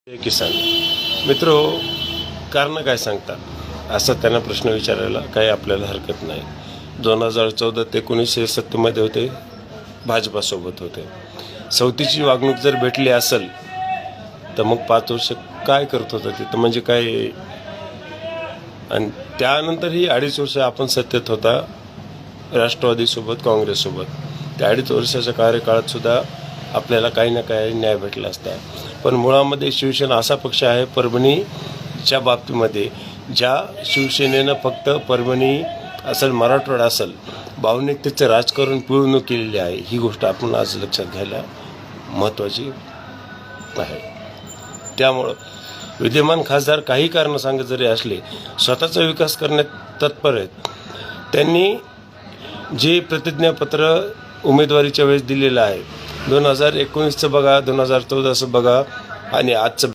जय किसान मित्रो, कारण काय सांगतात असा त्यांना प्रश्न विचारायला काही आपल्याला हरकत नाही. 2014 ते 1970 मध्ये होते, भाजपासोबत होते. सवतीची वागणूक जर भेटली असेल तर मग 5 वर्ष काय करत होता तिथं, म्हणजे काय. आणि त्यानंतर ही 2.5 वर्ष आपण सत्तेत होता राष्ट्रवादीसोबत, काँग्रेससोबत. त्या 2.5 वर्षाच्या कार्यकाळात सुद्धा आपल्याला काही ना काही न्याय भेटला असता. पण मुळामध्ये शिवसेना असा पक्ष आहे, परभणीच्या बाबतीमध्ये ज्या शिवसेनेनं फक्त परभणी असेल, मराठवाडा असेल, भावनिकतेचं राजकारण पिळवणूक केलेली आहे. ही गोष्ट आपण आज लक्षात घ्यायला महत्त्वाची आहे. त्यामुळं विद्यमान खासदार काही कारणं सांगत जरी असले, स्वतःचा विकास करण्यात तत्पर आहेत. त्यांनी जे प्रतिज्ञापत्र उमेदवारीच्या वेळेस दिलेलं आहे, 2019चं बघा, 2014चं बघा आणि आजचं